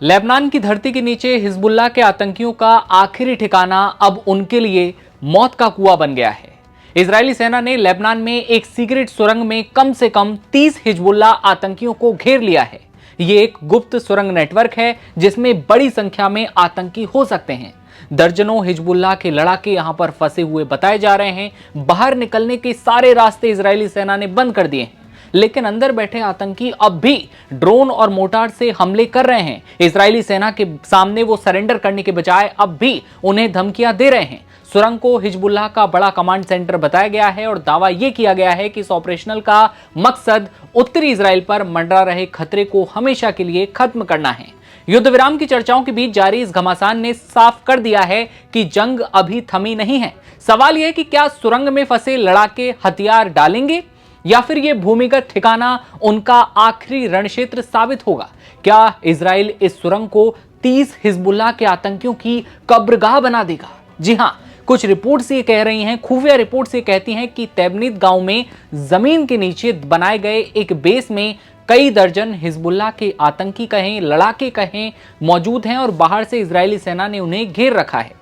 Lebanon की धरती के नीचे हिजबुल्लाह के आतंकियों का आखिरी ठिकाना अब उनके लिए मौत का कुआं बन गया है। इजरायली सेना ने लेबनान में एक सीक्रेट सुरंग में कम से कम 30 हिजबुल्लाह आतंकियों को घेर लिया है। ये एक गुप्त सुरंग नेटवर्क है जिसमें बड़ी संख्या में आतंकी हो सकते हैं। दर्जनों हिजबुल्लाह के लड़ाके यहां पर फंसे हुए बताए जा रहे हैं। बाहर निकलने के सारे रास्ते इजरायली सेना ने बंद कर दिए हैं, लेकिन अंदर बैठे आतंकी अब भी ड्रोन और मोर्टार से हमले कर रहे हैं। इजरायली सेना के सामने वो सरेंडर करने के बजाय अब भी उन्हें धमकियां दे रहे हैं। सुरंग को हिजबुल्लाह का बड़ा कमांड सेंटर बताया गया है और दावा यह किया गया है कि इस ऑपरेशनल का मकसद उत्तरी इजराइल पर मंडरा रहे खतरे को हमेशा के लिए खत्म करना है। युद्ध विराम की चर्चाओं के बीच जारी इस घमासान ने साफ कर दिया है कि जंग अभी थमी नहीं है। सवाल यह है कि क्या सुरंग में फंसे लड़ाके हथियार डालेंगे या फिर यह भूमिगत ठिकाना उनका आखिरी रणक्षेत्र साबित होगा। क्या इजराइल इस सुरंग को 30 हिजबुल्लाह के आतंकियों की कब्रगाह बना देगा? जी हां, कुछ रिपोर्ट्स ये कह रही हैं, खुफिया रिपोर्ट्स ये कहती हैं कि तैबनीत गांव में जमीन के नीचे बनाए गए एक बेस में कई दर्जन हिजबुल्लाह के आतंकी कहें, लड़ाके कहें, मौजूद हैं और बाहर से इजरायली सेना ने उन्हें घेर रखा है।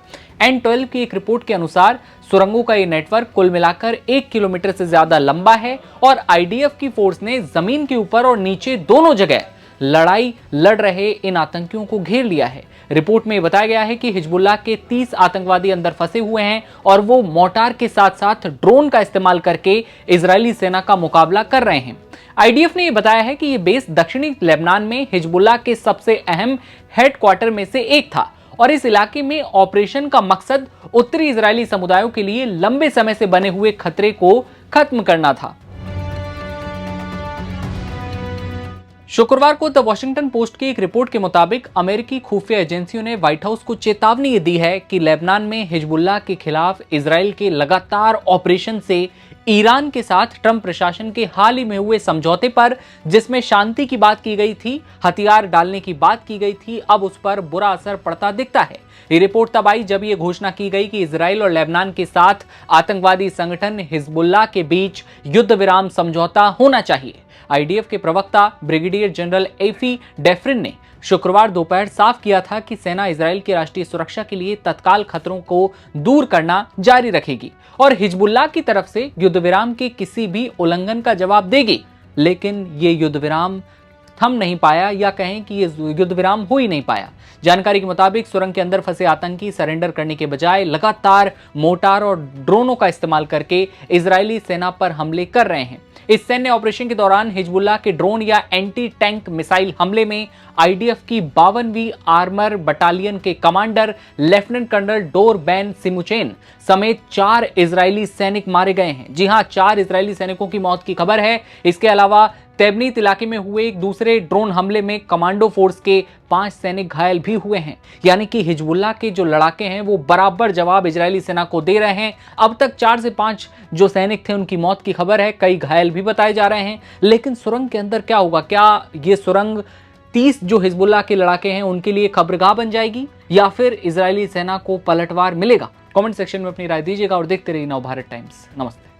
N12 की एक रिपोर्ट के अनुसार सुरंगों का ये नेटवर्क कुल मिलाकर 1 किलोमीटर से ज्यादा लंबा है और आईडीएफ की फोर्स ने जमीन के ऊपर और नीचे दोनों जगह लड़ाई लड़ रहे इन आतंकियों को घेर लिया है। रिपोर्ट में बताया गया है कि हिजबुल्लाह के 30 आतंकवादी अंदर फंसे हुए हैं और वो मोर्टार के साथ साथ ड्रोन का इस्तेमाल करके इजरायली सेना का मुकाबला कर रहे हैं। आईडीएफ ने यह बताया है कि यह बेस दक्षिणी लेबनान में हिजबुल्लाह के सबसे अहम हेडक्वार्टर में से एक था और इस इलाके में ऑपरेशन का मकसद उत्तरी इजरायली समुदायों के लिए लंबे समय से बने हुए खतरे को खत्म करना था। शुक्रवार को द वॉशिंगटन पोस्ट की एक रिपोर्ट के मुताबिक अमेरिकी खुफिया एजेंसियों ने व्हाइट हाउस को चेतावनी दी है कि लेबनान में हिजबुल्लाह के खिलाफ इजराइल के लगातार ऑपरेशन से ईरान के साथ ट्रंप प्रशासन के हाल ही में हुए समझौते पर, जिसमें शांति की बात की गई थी, हथियार डालने की बात की गई थी, अब उस पर बुरा असर पड़ता दिखता है। ये रिपोर्ट तब आई जब ये घोषणा की गई कि इजराइल और लेबनान के साथ आतंकवादी संगठन हिजबुल्लाह के बीच युद्ध विराम समझौता होना चाहिए। आईडीएफ के प्रवक्ता ब्रिगेडियर जनरल एफी डेफ्रिन ने शुक्रवार दोपहर साफ किया था कि सेना इजराइल की राष्ट्रीय सुरक्षा के लिए तत्काल खतरों को दूर करना जारी रखेगी और हिजबुल्लाह की तरफ से युद्ध विराम के किसी भी उल्लंघन का जवाब देगी। लेकिन ये युद्ध विराम थम नहीं पाया या कहें कि ये युद्ध विराम हो ही नहीं पाया। जानकारी के मुताबिक सुरंग के अंदर फंसे आतंकी सरेंडर करने के बजाय लगातार मोर्टार और ड्रोनों का इस्तेमाल करके इजरायली सेना पर हमले कर रहे हैं। इस सैन्य ऑपरेशन के दौरान हिजबुल्लाह के ड्रोन या एंटी टैंक मिसाइल हमले में आईडीएफ की 52वीं आर्मर बटालियन के commander lieutenant colonel Dor Ben Simchon समेत 4 इजरायली सैनिक मारे गए हैं। जी हां, 4 इजरायली सैनिकों की मौत की खबर है। इसके अलावा तैबनीत इलाके में हुए एक दूसरे ड्रोन हमले में कमांडो फोर्स के 5 सैनिक घायल भी हुए हैं। यानी कि हिजबुल्लाह के जो लड़ाके हैं वो बराबर जवाब इजरायली सेना को दे रहे हैं। अब तक 4 से 5 जो सैनिक थे उनकी मौत की खबर है, कई घायल भी बताए जा रहे हैं। लेकिन सुरंग के अंदर क्या होगा? क्या ये सुरंग 30 जो हिजबुल्लाह के लड़ाके हैं उनके लिए खबरगाह बन जाएगी या फिर इजरायली सेना को पलटवार मिलेगा? कमेंट सेक्शन में अपनी राय दीजिएगा और देखते रहिए नवभारत टाइम्स। नमस्ते।